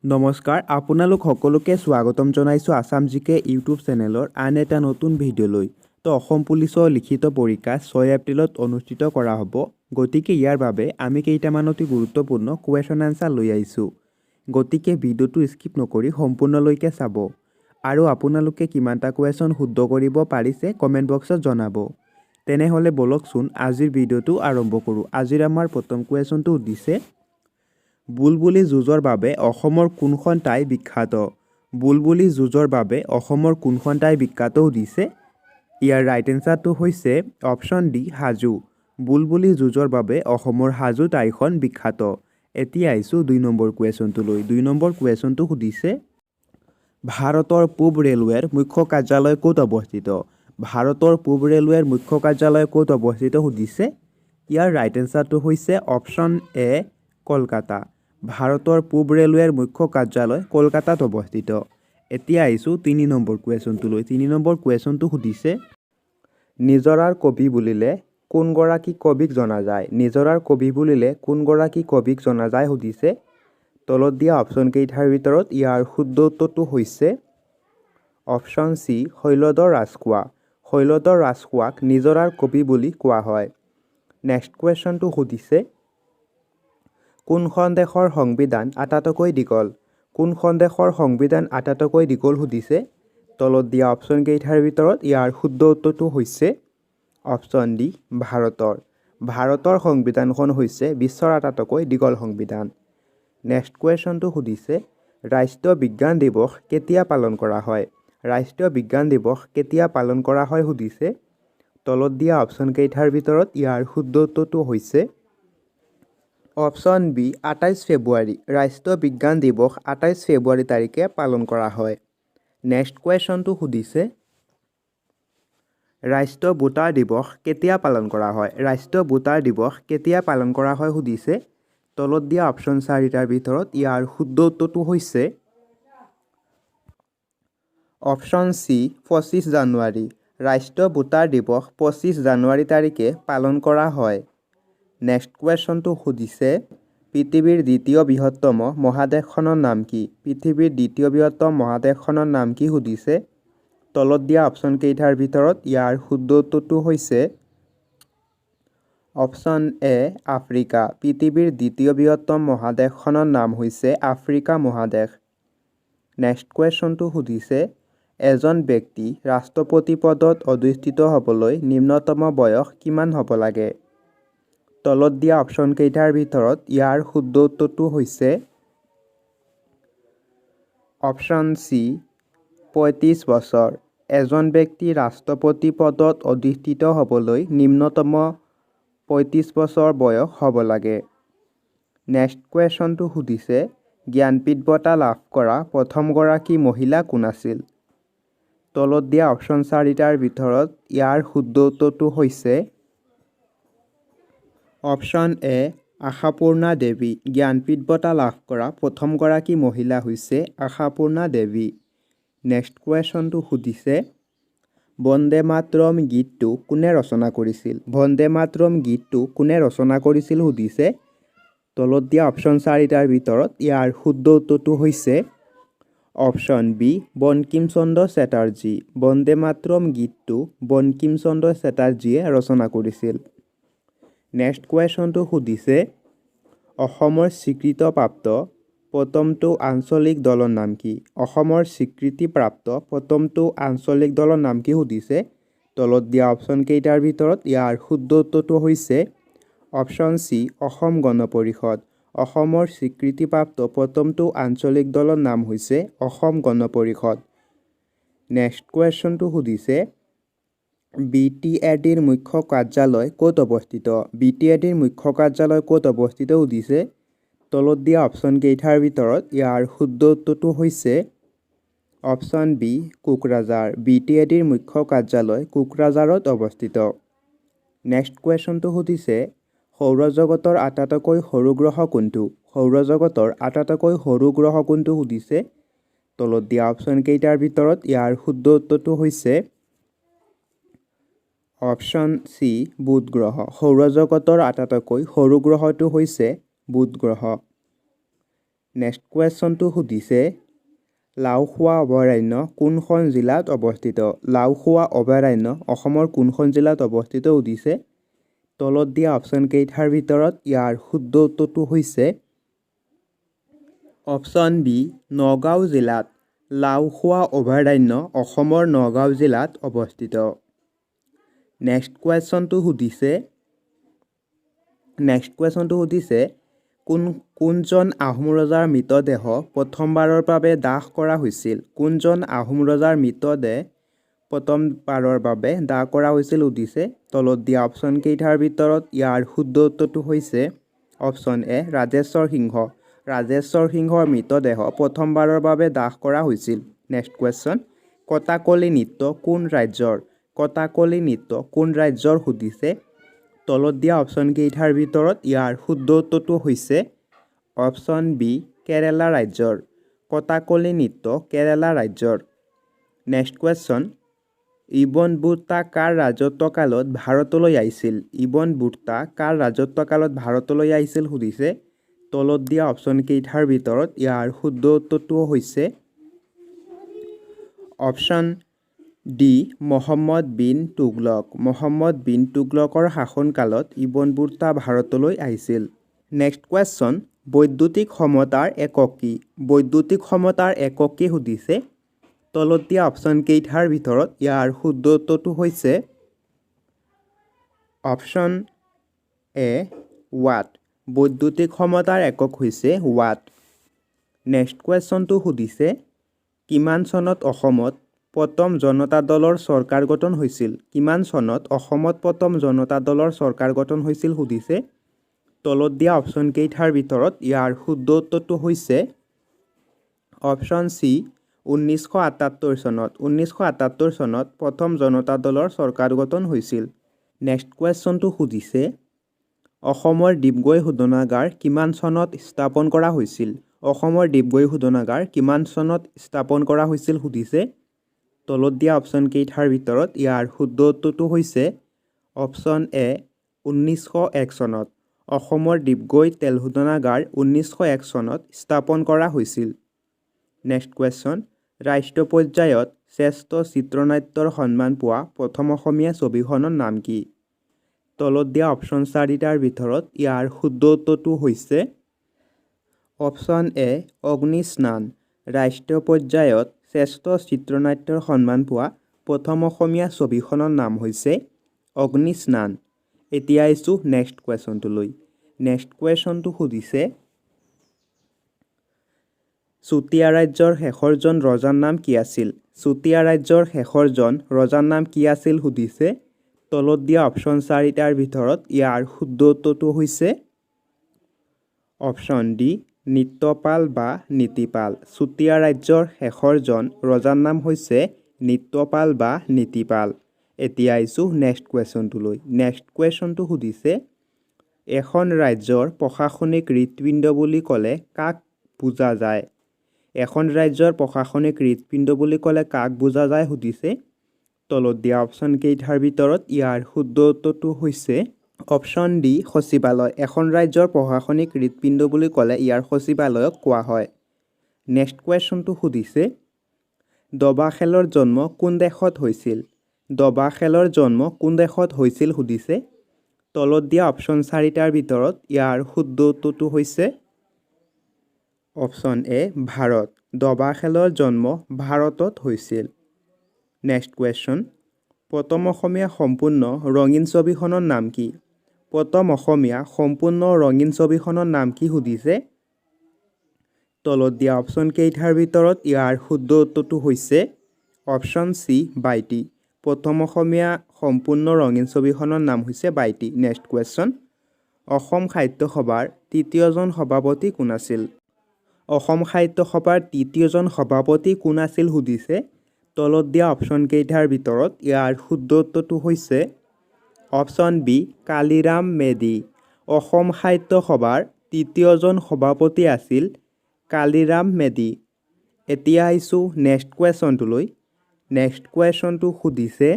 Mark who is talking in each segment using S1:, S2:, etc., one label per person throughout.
S1: নমস্কাৰ আপোনালোক সকলোকে স্বাগতম জনাইছোঁ আসাম জিকে ইউটিউব চেনেলৰ আন এটা নতুন ভিডিঅ'লৈ। তো অসম পুলিচৰ লিখিত পৰীক্ষা 6 এপ্ৰিলত অনুষ্ঠিত কৰা হ'ব। গতিকে ইয়াৰ বাবে আমি কেইটামান অতি গুৰুত্বপূৰ্ণ কুৱেশ্যন আনচাৰ লৈ আহিছোঁ। গতিকে ভিডিঅ'টো স্কিপ নকৰি সম্পূৰ্ণলৈকে চাব। আৰু আপোনালোকে কিমানটা কুৱেশ্যন শুদ্ধ কৰিব পাৰিছে কমেণ্ট বক্সত জনাব। তেনেহ'লে বলকচোন আজিৰ ভিডিঅ'টো আৰম্ভ কৰোঁ। আজিৰ আমাৰ প্ৰথম কুৱেশ্যনটো সুধিছে, বুলবুলি যুঁজৰ বাবে অসমৰ কোনখন ঠাই বিখ্যাত? বুলবুলি যুঁজৰ বাবে অসমৰ কোনখন ঠাই বিখ্যাত সুধিছে। ইয়াৰ ৰাইট এনচাৰটো হৈছে অপশ্যন ডি হাজো। বুলবুলি যুঁজৰ বাবে অসমৰ হাজো ঠাইখন বিখ্যাত। এতিয়া আহিছোঁ 2 নম্বৰ কুৱেশ্যনটোলৈ। 2 নম্বৰ কুৱেশ্যনটো সুধিছে, ভাৰতৰ পূব ৰেলৱেৰ মুখ্য কাৰ্যালয় ক'ত অৱস্থিত? ভাৰতৰ পূব ৰেলৱেৰ মুখ্য কাৰ্যালয় ক'ত অৱস্থিত সুধিছে। ইয়াৰ ৰাইট এনচাৰটো হৈছে অপশ্যন এ কলকাতা। ভাৰতৰ পূব ৰেলৱেৰ মুখ্য কাৰ্যালয় কলকাতাত অৱস্থিত। এতিয়া আহিছোঁ 3 নম্বৰ কুৱেশ্যনটোলৈ। 3 নম্বৰ কুৱেশ্যনটো সুধিছে, নিজৰাৰ কবি বুলিলে কোনগৰাকী কবিক জনা যায়? নিজৰাৰ কবি বুলিলে কোনগৰাকী কবিক জনা যায় সুধিছে। তলত দিয়া অপশ্যনকেইটাৰ ভিতৰত ইয়াৰ শুদ্ধ উত্তৰটো হৈছে অপশ্যন চি শৈলধৰ ৰাজখোৱা। শৈলধৰ ৰাজখোৱাক নিজৰাৰ কবি বুলি কোৱা হয়। নেক্সট কুৱেশ্যনটো সুধিছে, কোনখন দেশৰ সংবিধান আটাইতকৈ দীঘল? কোনখন দেশৰ সংবিধান আটাইতকৈ দীঘল সুধিছে। তলত দিয়া অপশ্যনকেইটাৰ ভিতৰত ইয়াৰ শুদ্ধ উত্তৰটো হৈছে অপশ্যন ডি ভাৰতৰ। ভাৰতৰ সংবিধানখন হৈছে বিশ্বৰ আটাইতকৈ দীঘল সংবিধান। নেক্সট কুৱেশ্যনটো সুধিছে, ৰাষ্ট্ৰীয় বিজ্ঞান দিৱস কেতিয়া পালন কৰা হয়? ৰাষ্ট্ৰীয় বিজ্ঞান দিৱস কেতিয়া পালন কৰা হয় সুধিছে। তলত দিয়া অপশ্যনকেইটাৰ ভিতৰত ইয়াৰ শুদ্ধ উত্তৰটো হৈছে অপশ্যন বি 28 ফেব্ৰুৱাৰী। ৰাষ্ট্ৰীয় বিজ্ঞান দিৱস 28 ফেব্ৰুৱাৰী তাৰিখে পালন কৰা হয়। নেক্সট কুৱেশ্যনটো সুধিছে, ৰাষ্ট্ৰীয় ভোটাৰ দিৱস কেতিয়া পালন কৰা হয়? ৰাষ্ট্ৰীয় ভোটাৰ দিৱস কেতিয়া পালন কৰা হয় সুধিছে। তলত দিয়া অপশ্যন 4টাৰ ভিতৰত ইয়াৰ শুদ্ধ উত্তৰটো হৈছে অপশ্যন চি 25 জানুৱাৰী। ৰাষ্ট্ৰীয় ভোটাৰ দিৱস 25 জানুৱাৰী তাৰিখে পালন কৰা হয়। নেক্সট কুৱেশ্যনটো সুধিছে, পৃথিৱীৰ দ্বিতীয় বৃহত্তম মহাদেশখনৰ নাম কি? পৃথিৱীৰ দ্বিতীয় বৃহত্তম মহাদেশখনৰ নাম কি সুধিছে। তলত দিয়া অপশ্যনকেইটাৰ ভিতৰত ইয়াৰ শুদ্ধ উত্তৰটো হৈছে অপশ্যন এ আফ্ৰিকা। পৃথিৱীৰ দ্বিতীয় বৃহত্তম মহাদেশখনৰ নাম হৈছে আফ্ৰিকা মহাদেশ। নেক্সট কুৱেশ্যনটো সুধিছে, এজন ব্যক্তি ৰাষ্ট্ৰপতি পদত অধিষ্ঠিত হ'বলৈ নিম্নতম বয়স কিমান হ'ব লাগে? তলত দিয়া অপশ্যনকেইটাৰ ভিতৰত ইয়াৰ শুদ্ধ উত্তৰটো হৈছে অপশ্যন চি 35 বছৰ। এজন ব্যক্তি ৰাষ্ট্ৰপতি পদত অধিষ্ঠিত হ'বলৈ নিম্নতম 35 বছৰ বয়স হ'ব লাগে। নেক্সট কুৱেশ্যনটো সুধিছে, জ্ঞানপীঠ বঁটা লাভ কৰা প্ৰথমগৰাকী মহিলা কোন আছিল? তলত দিয়া অপশ্যন 4টাৰ ভিতৰত ইয়াৰ শুদ্ধ উত্তৰটো হৈছে অপশ্যন এ আশাপূৰ্ণা দেৱী। জ্ঞানপীঠ বঁটা লাভ কৰা প্ৰথমগৰাকী মহিলা হৈছে আশাপূৰ্ণা দেৱী। নেক্সট কুৱেশ্যনটো সুধিছে, বন্দে মাতৰম গীতটো কোনে ৰচনা কৰিছিল? বন্দে মাতৰম গীতটো কোনে ৰচনা কৰিছিল সুধিছে। তলত দিয়া অপশ্যন 4টাৰ ভিতৰত ইয়াৰ শুদ্ধ উত্তৰটো হৈছে অপশ্যন বি বংকিম চন্দ্ৰ চেটাৰ্জী। বন্দে মাতৰম গীতটো বংকিম চন্দ্ৰ চেটাৰ্জীয়ে ৰচনা কৰিছিল। নেক্সট কুৱেশ্যনটো সুধিছে, অসমৰ স্বীকৃতিপ্ৰাপ্ত প্ৰথমটো আঞ্চলিক দলৰ নাম কি? অসমৰ স্বীকৃতিপ্ৰাপ্ত প্ৰথমটো আঞ্চলিক দলৰ নাম কি সুধিছে। তলত দিয়া অপশ্যনকেইটাৰ ভিতৰত ইয়াৰ শুদ্ধ উত্তৰটো হৈছে অপশ্যন চি অসম গণ পৰিষদ। অসমৰ স্বীকৃতিপ্ৰাপ্ত প্ৰথমটো আঞ্চলিক দলৰ নাম হৈছে অসম গণ পৰিষদ। নেক্সট কুৱেশ্যনটো সুধিছে, BTADৰ মুখ্য কাৰ্যালয় ক'ত অৱস্থিত? BTADৰ মুখ্য কাৰ্যালয় ক'ত অৱস্থিত সুধিছে। তলত দিয়া অপশ্যনকেইটাৰ ভিতৰত ইয়াৰ শুদ্ধ উত্তৰটো হৈছে অপশ্যন বি কোকৰাঝাৰ। BTADৰ মুখ্য কাৰ্যালয় কোকৰাঝাৰত অৱস্থিত। নেক্সট কুৱেশ্যনটো সুধিছে, সৌৰজগতৰ আটাইতকৈ সৰু গ্ৰহ কোনটো? সৌৰজগতৰ আটাইতকৈ সৰু গ্ৰহ কোনটো সুধিছে। তলত দিয়া অপশ্যনকেইটাৰ ভিতৰত ইয়াৰ শুদ্ধ উত্তৰটো হৈছে অপশ্যন চি বুধ গ্ৰহ। সৌৰজগতৰ আটাইতকৈ সৰু গ্ৰহটো হৈছে বুধ গ্ৰহ। নেক্সট কুৱেশ্যনটো সুধিছে লাওখোৱা অভয়াৰণ্য কোনখন জিলাত অৱস্থিত? লাওখোৱা অভয়াৰণ্য অসমৰ কোনখন জিলাত অৱস্থিত সুধিছে? তলত দিয়া অপশ্যন কেইটাৰ ভিতৰত ইয়াৰ শুদ্ধ উত্তৰটো হৈছে অপশ্যন বি নগাঁও জিলাত। লাওখোৱা অভয়াৰণ্য অসমৰ নগাঁও জিলাত অৱস্থিত। নেক্সট কুৱেশ্যনটো সুধিছে কোনজন আহোম ৰজাৰ মৃতদেহ প্ৰথমবাৰৰ বাবে দাহ কৰা হৈছিল? কোনজন আহোম ৰজাৰ মৃতদেহ প্ৰথমবাৰৰ বাবে দাহ কৰা হৈছিল সুধিছে? তলত দিয়া অপশ্যন কেইটাৰ ভিতৰত ইয়াৰ শুদ্ধ উত্তৰটো হৈছে অপশ্যন এ ৰাজেশ্বৰ সিংহ। ৰাজেশ্বৰ সিংহৰ মৃতদেহ প্ৰথমবাৰৰ বাবে দাহ কৰা হৈছিল। নেক্সট কুৱেশ্যন কথাকলি নৃত্য কোন ৰাজ্যৰ? কথাকলি নৃত্য কোন ৰাজ্যৰ সুধিছে? তলত দিয়া অপশ্যন কেইটাৰ ভিতৰত ইয়াৰ শুদ্ধ উত্তৰটো হৈছে অপশ্যন বি কেৰালা ৰাজ্যৰ। কথাকলি নৃত্য কেৰালা ৰাজ্যৰ। নেক্সট কুৱেশ্যন ইবন বুৰ্তা কাৰ ৰাজত্বকালত ভাৰতলৈ আহিছিল? ইবন বুৰ্তা কাৰ ৰাজত্বকালত ভাৰতলৈ আহিছিল সুধিছে? তলত দিয়া অপশ্যন কেইটাৰ ভিতৰত ইয়াৰ শুদ্ধ উত্তৰটো হৈছে অপশ্যন ডি মহম্মদ বিন তুগলক। মহম্মদ বিন তুগলকৰ শাসনকালত ইবন বুৰ্তা ভাৰতলৈ আহিছিল। নেক্সট কুৱেশ্যন বৈদ্যুতিক সমতাৰ একক কি? বৈদ্যুতিক সমতাৰ একক কি সুধিছে? তলত দিয়া অপশ্যন কেইটাৰ ভিতৰত ইয়াৰ শুদ্ধ উত্তৰটো হৈছে অপশ্যন এ ৱাট। বৈদ্যুতিক সমতাৰ একক হৈছে ৱাট। নেক্সট কুৱেশ্যনটো সুধিছে কিমান চনত অসমত প্ৰথম জনতা দলৰ চৰকাৰ গঠন হৈছিল? কিমান চনত অসমত প্ৰথম জনতা দলৰ চৰকাৰ গঠন হৈছিল সুধিছে? তলত দিয়া অপশ্যন কেইটাৰ ভিতৰত ইয়াৰ শুদ্ধ উত্তৰটো হৈছে অপশ্যন চি 1978 চনত। 1978 চনত প্ৰথম জনতা দলৰ চৰকাৰ গঠন হৈছিল। নেক্সট কুৱেশ্যনটো সুধিছে অসমৰ ডিগবৈ শোধনাগাৰ কিমান চনত স্থাপন কৰা হৈছিল? অসমৰ ডিগবৈ শোধনাগাৰ কিমান চনত স্থাপন কৰা হৈছিল সুধিছে? তলত দিয়া অপশ্যন কেইটাৰ ভিতৰত ইয়াৰ শুদ্ধ উত্তৰটো হৈছে অপশ্যন এ 1901 চনত। অসমৰ ডিগবৈ তেল শোধনাগাৰ 1901 চনত স্থাপন কৰা হৈছিল। নেক্সট কুৱেশ্যন ৰাষ্ট্ৰীয় পৰ্যায়ত শ্ৰেষ্ঠ চিত্ৰনাট্যৰ সন্মান পোৱা প্ৰথম অসমীয়া ছবিখনৰ নাম কি? তলত দিয়া অপশ্যন চাৰিটাৰ ভিতৰত ইয়াৰ শুদ্ধ উত্তৰটো হৈছে অপশ্যন এ অগ্নিস্নান। ৰাষ্ট্ৰীয় পৰ্যায়ত শ্ৰেষ্ঠ চিত্ৰনাট্যৰ সন্মান পোৱা প্ৰথম অসমীয়া ছবিখনৰ নাম হৈছে অগ্নিস্নান। এতিয়া আহিছোঁ নেক্সট কুৱেশ্যনটোলৈ। নেক্সট কুৱেশ্যনটো সুধিছে চুতীয়া ৰাজ্যৰ শেষৰজন ৰজাৰ নাম কি আছিল? চুতীয়া ৰাজ্যৰ শেষৰজন ৰজাৰ নাম কি আছিল সুধিছে? তলত দিয়া অপশ্যন চাৰিটাৰ ভিতৰত ইয়াৰ শুদ্ধ উত্তৰটো হৈছে অপশ্যন ডি নিত্যপাল বা নীতিপাল। চুতীয়া ৰাজ্যৰ শেষৰজন ৰজাৰ নাম হৈছে নিত্যপাল বা নীতিপাল। এতিয়া আহিছোঁ নেক্সট কুৱেশ্যনটোলৈ। নেক্সট কুৱেশ্যনটো সুধিছে এখন ৰাজ্যৰ প্ৰশাসনিক হৃদপিণ্ড বুলি ক'লে কাক বুজা যায়? এখন ৰাজ্যৰ প্ৰশাসনিক হৃদপিণ্ড বুলি ক'লে কাক বুজা যায় সুধিছে? তলত দিয়া অপশ্যন কেইটাৰ ভিতৰত ইয়াৰ শুদ্ধ উত্তৰটো হৈছে অপশ্যন ডি সচিবালয়। এখন ৰাজ্যৰ প্ৰশাসনিক হৃদপিণ্ড বুলি ক'লে ইয়াৰ সচিবালয়ক কোৱা হয়। নেক্সট কুৱেশ্যনটো সুধিছে দবা খেলৰ জন্ম কোন দেশত হৈছিল? দবা খেলৰ জন্ম কোন দেশত হৈছিল সুধিছে? তলত দিয়া অপশ্যন চাৰিটাৰ ভিতৰত ইয়াৰ শুদ্ধ উত্তৰটো হৈছে অপশ্যন এ ভাৰত। দবা খেলৰ জন্ম ভাৰতত হৈছিল। নেক্সট কুৱেশ্যন প্ৰথম অসমীয়া সম্পূৰ্ণ ৰঙীন ছবিখনৰ নাম কি? প্ৰথম অসমীয়া সম্পূৰ্ণ ৰঙীন ছবিখনৰ নাম কি সুধিছে? তলত দিয়া অপশ্যন কেইটাৰ ভিতৰত ইয়াৰ শুদ্ধ উত্তৰটো হৈছে অপশ্যন চি বাইটি। প্ৰথম অসমীয়া সম্পূৰ্ণ ৰঙীন ছবিখনৰ নাম হৈছে বাইটি। নেক্সট কুৱেশ্যন অসম সাহিত্য সভাৰ তৃতীয়জন সভাপতি কোন আছিল? অসম সাহিত্য সভাৰ তৃতীয়জন সভাপতি কোন আছিল সুধিছে? তলত দিয়া অপশ্যন কেইটাৰ ভিতৰত ইয়াৰ শুদ্ধ উত্তৰটো হৈছে অপশ্যন বি কালিৰাম মেধি। অসম সাহিত্য সভাৰ তৃতীয়জন সভাপতি আছিল কালিৰাম মেধি। এতিয়া আহিছোঁ নেক্সট কুৱেশ্যনটোলৈ। নেক্সট কুৱেশ্যনটো সুধিছে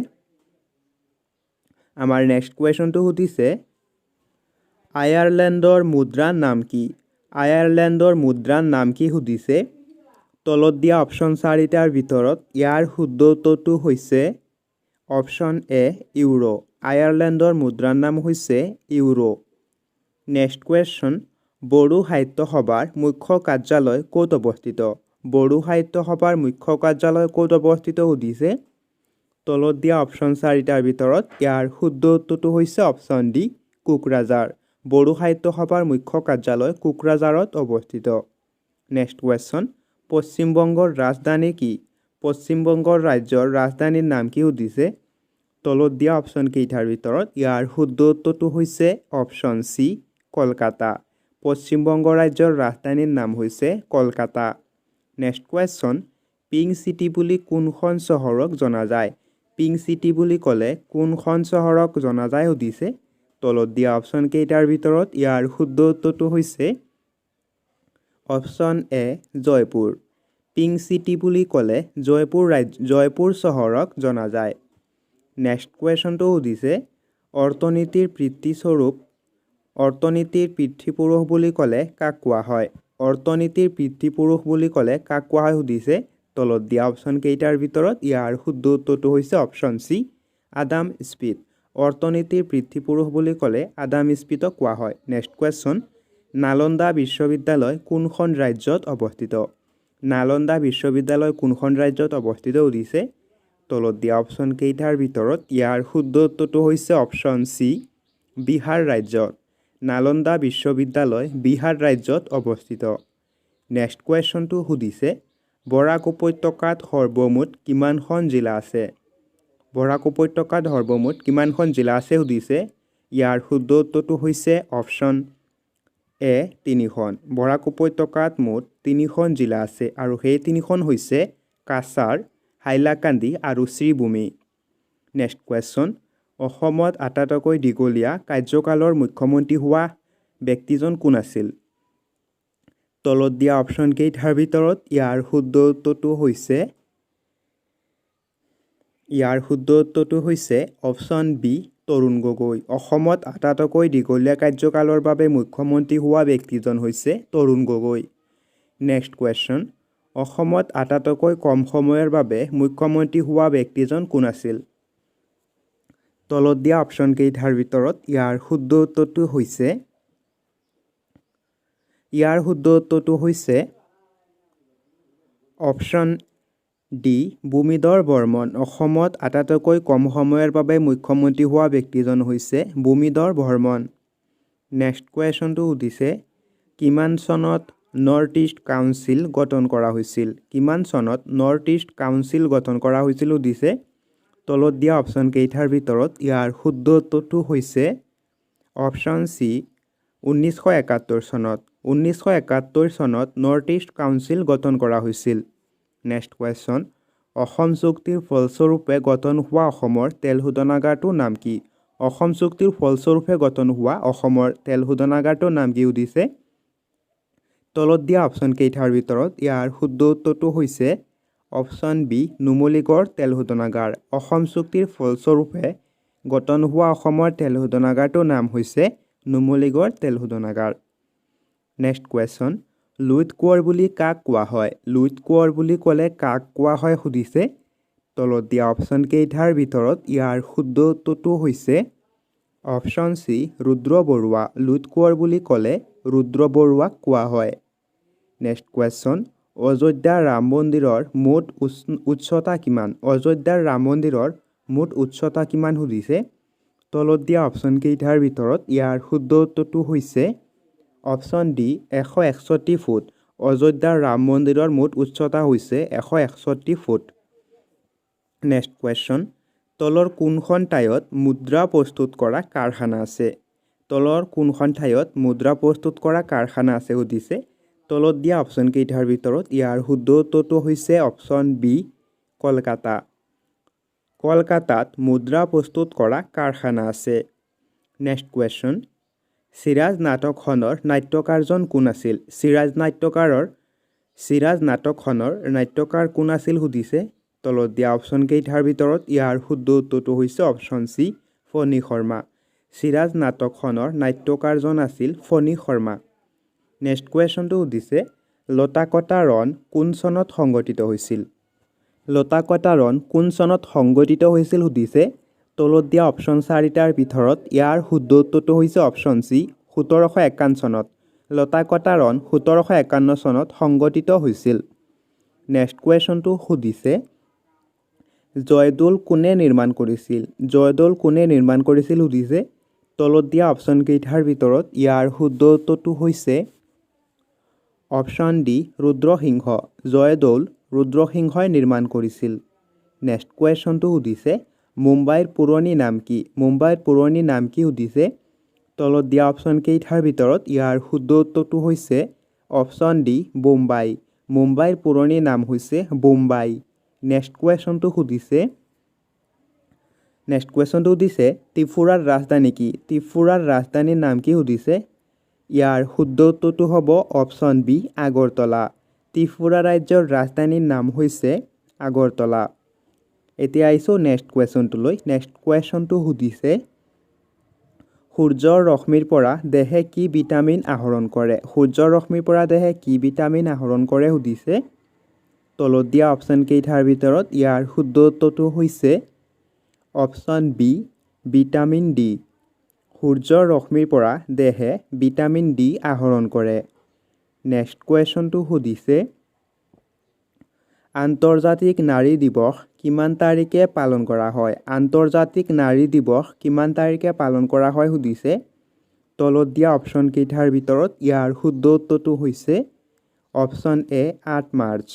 S1: আয়াৰলেণ্ডৰ মুদ্ৰাৰ নাম কি? আয়াৰলেণ্ডৰ মুদ্ৰাৰ নাম কি সুধিছে তলত দিয়া অপশ্যন 4টাৰ ভিতৰত ইয়াৰ শুদ্ধ উত্তৰটো হৈছে অপশ্যন এ ইউৰো আয়াৰলেণ্ডৰ মুদ্ৰাৰ নাম হৈছে ইউৰো নেক্সট কুৱেশ্যন বড়ো সাহিত্য সভাৰ মুখ্য কাৰ্যালয় ক'ত অৱস্থিত বড়ো সাহিত্য সভাৰ মুখ্য কাৰ্যালয় ক'ত অৱস্থিত সুধিছে তলত দিয়া অপশ্যন 4টাৰ ভিতৰত ইয়াৰ শুদ্ধ উত্তৰটো হৈছে অপশ্যন ডি কোকৰাঝাৰ বড়ো সাহিত্য সভাৰ মুখ্য কাৰ্যালয় কোকৰাঝাৰত অৱস্থিত নেক্সট কুৱেশ্যন পশ্চিমবংগৰ ৰাজধানী কি পশ্চিমবংগৰ ৰাজ্যৰ ৰাজধানীৰ নাম কি সুধিছে তলত দিয়া অপশ্যন কেইটাৰ ভিতৰত ইয়াৰ শুদ্ধ উত্তৰটো হৈছে অপশ্যন চি কলকাতা পশ্চিমবংগ ৰাজ্যৰ ৰাজধানীৰ নাম হৈছে Kolkata next question pink city বুলি কোনখন চহৰক জনা যায় পিংক চিটি বুলি ক'লে কোনখন চহৰক জনা যায় সুধিছে তলত দিয়া অপশ্যন কেইটাৰ ভিতৰত ইয়াৰ শুদ্ধ উত্তৰটো হৈছে option A Jaipur pink city বুলি ক'লে জয়পুৰ চহৰক জনা যায় নেক্সট কুৱেশ্যনটো সুধিছে অৰ্থনীতিৰ পিতৃপুৰুষ বুলি ক'লে কাক কোৱা হয় অৰ্থনীতিৰ পিতৃপুৰুষ বুলি ক'লে কাক কোৱা হয় সুধিছে তলত দিয়া অপশ্যন কেইটাৰ ভিতৰত ইয়াৰ শুদ্ধ উত্তৰটো হৈছে অপশ্যন চি আদাম স্মিথ অৰ্থনীতিৰ পিতৃপুৰুষ বুলি ক'লে আদাম স্মিথক কোৱা হয় নেক্সট কুৱেশ্যন নালন্দা বিশ্ববিদ্যালয় কোনখন ৰাজ্যত অৱস্থিত নালন্দা বিশ্ববিদ্যালয় কোনখন ৰাজ্যত অৱস্থিত সুধিছে তলত দিয়া অপশ্যন কেইটাৰ ভিতৰত ইয়াৰ শুদ্ধ উত্তৰটো হৈছে অপশ্যন চি বিহাৰ ৰাজ্যত নালন্দা বিশ্ববিদ্যালয় বিহাৰ ৰাজ্যত অৱস্থিত নেক্সট কুৱেশ্যনটো সুধিছে বৰাক উপত্যকাত সৰ্বমুঠ কিমানখন জিলা আছে বৰাক উপত্যকাত সৰ্বমুঠ কিমানখন জিলা আছে সুধিছে ইয়াৰ শুদ্ধ উত্তৰটো হৈছে অপশ্যন এ 3খন বৰাক উপত্যকাত মুঠ 3খন জিলা আছে আৰু সেই 3খন হৈছে কাছাৰ হাইলাকান্দি আৰু শ্ৰীভূমি নেক্সট কুৱেশ্যন অসমত আটাইতকৈ দীঘলীয়া কাৰ্যকালৰ মুখ্যমন্ত্ৰী হোৱা ব্যক্তিজন কোন আছিল তলত দিয়া অপশ্যন কেইটাৰ ভিতৰত ইয়াৰ শুদ্ধ উত্তৰটো হৈছে অপশ্যন বি তৰুণ গগৈ অসমত আটাইতকৈ দীঘলীয়া কাৰ্যকালৰ বাবে মুখ্যমন্ত্ৰী হোৱা ব্যক্তিজন হৈছে তৰুণ গগৈ নেক্সট কুৱেশ্যন অসমত আটাইতকৈ কম সময়ৰ বাবে মুখ্যমন্ত্ৰী হোৱা ব্যক্তিজন কোন আছিল তলত দিয়া অপশ্যন কেইটাৰ ভিতৰত ইয়াৰ শুদ্ধ উত্তৰটো হৈছে অপশ্যন ডি ভূমিধৰ বৰ্মন অসমত আটাইতকৈ কম সময়ৰ বাবে মুখ্যমন্ত্ৰী হোৱা ব্যক্তিজন হৈছে ভূমিধৰ বৰ্মন নেক্সট কুৱেশ্যনটো সুধিছে কিমান চনত নৰ্থ ইষ্ট কাউন্সিল গঠন কৰা হৈছিল সুধিছে তলত দিয়া অপশ্যন কেইটাৰ ভিতৰত ইয়াৰ শুদ্ধ উত্তৰটো হৈছে অপশ্যন চি 1971 চনত নৰ্থ ইষ্ট কাউন্সিল গঠন কৰা হৈছিল নেক্সট কুৱেশ্যন অসম চুক্তিৰ ফলস্বৰূপে গঠন হোৱা অসমৰ তেল শোধনাগাৰটোৰ নাম কি অসম চুক্তিৰ ফলস্বৰূপে গঠন হোৱা অসমৰ তেল শোধনাগাৰটোৰ নাম কি সুধিছে তলত দিয়া অপশ্যন কেইটাৰ ভিতৰত ইয়াৰ শুদ্ধ উত্তৰটো হৈছে অপশ্যন বি নুমলীগড় তেল শোধনাগাৰ অসম চুক্তিৰ ফলস্বৰূপে গঠন হোৱা অসমৰ তেল শোধনাগাৰটোৰ নাম হৈছে নুমলীগড় তেল শোধনাগাৰ নেক্সট কুৱেশ্যন লুইত কোঁৱৰ বুলি কাক কোৱা হয় লুইত কোঁৱৰ বুলি ক'লে কাক কোৱা হয় সুধিছে তলত দিয়া অপশ্যন কেইটাৰ ভিতৰত ইয়াৰ শুদ্ধ উত্তৰটো হৈছে অপশ্যন চি ৰুদ্ৰ বৰুৱা লুইত কোঁৱৰ বুলি ক'লে ৰুদ্ৰ বৰুৱাক কোৱা হয় নেক্সট কুৱেশ্যন অযোধ্যাৰ ৰাম মন্দিৰৰ মুঠ উচ্চতা কিমান সুধিছে তলত দিয়া অপশ্যন কেইটাৰ ভিতৰত ইয়াৰ শুদ্ধ উত্তৰটো হৈছে অপশ্যন ডি 161 ফুট অযোধ্যাৰ ৰাম মন্দিৰৰ মুঠ উচ্চতা হৈছে 161 ফুট নেক্সট কুৱেশ্যন তলৰ কোনখন ঠাইত মুদ্ৰা প্ৰস্তুত কৰা কাৰখানা আছে সুধিছে তলত দিয়া অপশ্যন কেইটাৰ ভিতৰত ইয়াৰ শুদ্ধ উত্তৰটো হৈছে অপশ্যন বি কলকাতাত মুদ্ৰা প্ৰস্তুত কৰা কাৰখানা আছে নেক্সট কুৱেশ্যন চিৰাজ নাটকখনৰ নাট্যকাৰজন কোন আছিল চিৰাজ নাটকখনৰ নাট্যকাৰ কোন আছিল সুধিছে তলত দিয়া অপশ্যন কেইটাৰ ভিতৰত ইয়াৰ শুদ্ধ উত্তৰটো হৈছে অপশ্যন চি ফণী শৰ্মা চিৰাজ নাটকখনৰ নাট্যকাৰজন আছিল ফণী শৰ্মা নেক্সট কুৱেশ্যনটো সুধিছে লতাকটা ৰণ কোন চনত সংগঠিত হৈছিল লতাকটা ৰণ কোন চনত সংগঠিত হৈছিল সুধিছে তলত দিয়া অপশ্যন 4টাৰ ভিতৰত ইয়াৰ শুদ্ধ উত্তৰটো হৈছে অপশ্যন চি 1751 চনত লতাকটা ৰণ 1751 চনত সংগঠিত হৈছিল নেক্সট কুৱেশ্যনটো সুধিছে জয়দৌল কোনে নিৰ্মাণ কৰিছিল জয়দৌল কোনে নিৰ্মাণ কৰিছিল সুধিছে তলত দিয়া অপশ্যন কেইটাৰ ভিতৰত ইয়াৰ শুদ্ধ উত্তৰটো হৈছে অপশ্যন ডি ৰুদ্ৰসিংহ জয়দৌল ৰুদ্ৰসিংহই নিৰ্মাণ কৰিছিল নেক্সট কুৱেশ্যনটো সুধিছে মুম্বাইৰ পুৰণি নাম কি মুম্বাইৰ পুৰণি নাম কি সুধিছে তলত দিয়া অপশ্যন কেইটাৰ ভিতৰত ইয়াৰ শুদ্ধ উত্তৰটো হৈছে অপশ্যন ডি বোম্বাই মুম্বাইৰ পুৰণি নাম হৈছে বোম্বাই নেক্সট কুৱেশ্যনটো সুধিছে ত্ৰিপুৰাৰ ৰাজধানী কি ত্ৰিপুৰাৰ ৰাজধানীৰ নাম কি সুধিছে ইয়াৰ শুদ্ধ উত্তৰটো হ'ব অপশ্যন বি আগৰতলা ত্ৰিপুৰা ৰাজ্যৰ ৰাজধানীৰ নাম হৈছে আগৰতলা এতিয়া আহিছোঁ নেক্সট কুৱেশ্যনটোলৈ নেক্সট কুৱেশ্যনটো সুধিছে সূৰ্যৰ ৰশ্মিৰ পৰা দেহে কি ভিটামিন আহৰণ কৰে সূৰ্যৰ ৰশ্মিৰ পৰা দেহে কি ভিটামিন আহৰণ কৰে সুধিছে তলত দিয়া অপশ্যন কেইটাৰ ভিতৰত ইয়াৰ শুদ্ধ উত্তৰটো হৈছে অপশ্যন বি ভিটামিন ডি সূৰ্যৰ ৰশ্মিৰ পৰা দেহে ভিটামিন ডি আহৰণ কৰে নেক্সট কুৱেশ্যনটো সুধিছে আন্তৰ্জাতিক নাৰী দিৱস কিমান তাৰিখে পালন কৰা হয় আন্তৰ্জাতিক নাৰী দিৱস কিমান তাৰিখে পালন কৰা হয় সুধিছে তলত দিয়া অপশ্যন কেইটাৰ ভিতৰত ইয়াৰ শুদ্ধ উত্তৰটো হৈছে অপশ্যন এ 8 মাৰ্চ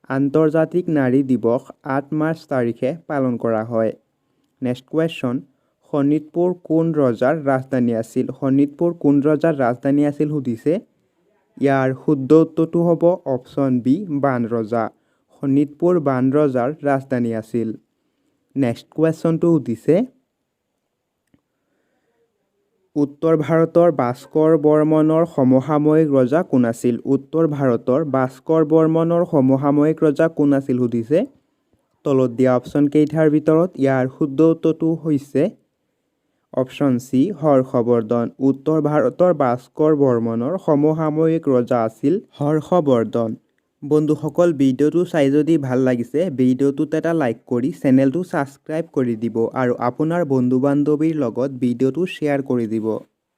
S1: আন্তৰ্জাতিক নাৰী দিৱস 8 মাৰ্চ তাৰিখে পালন কৰা হয় নেক্সট কুৱেশ্যন শোণিতপুৰ কোন ৰজাৰ ৰাজধানী আছিল শোণিতপুৰ কোন ৰজাৰ ৰাজধানী আছিল সুধিছে ইয়াৰ শুদ্ধ উত্তৰটো হ'ব অপশ্যন বি বাণ ৰজা শোণিতপুৰ বাণ ৰজাৰ ৰাজধানী আছিল নেক্সট কুৱেশ্যনটো সুধিছে উত্তৰ ভাৰতৰ ভাস্কৰ বৰ্মনৰ সমসাময়িক ৰজা কোন আছিল উত্তৰ ভাৰতৰ ভাস্কৰ বৰ্মনৰ সমসাময়িক ৰজা কোন আছিল সুধিছে তলত দিয়া অপশ্যন কেইটাৰ ভিতৰত ইয়াৰ শুদ্ধ উত্তৰটো হৈছে অপশ্যন চি হৰ্ষবৰ্ধন উত্তৰ ভাৰতৰ ভাস্কৰ বৰ্মনৰ সমসাময়িক ৰজা আছিল হৰ্ষবৰ্ধন বন্ধুসকল ভিডিঅ'টো চাই যদি ভাল লাগিছে ভিডিঅ'টোত এটা লাইক কৰি চেনেলটো ছাবস্ক্ৰাইব কৰি দিব আৰু আপোনাৰ বন্ধু বান্ধৱীৰ লগত ভিডিঅ'টো শ্বেয়াৰ কৰি দিব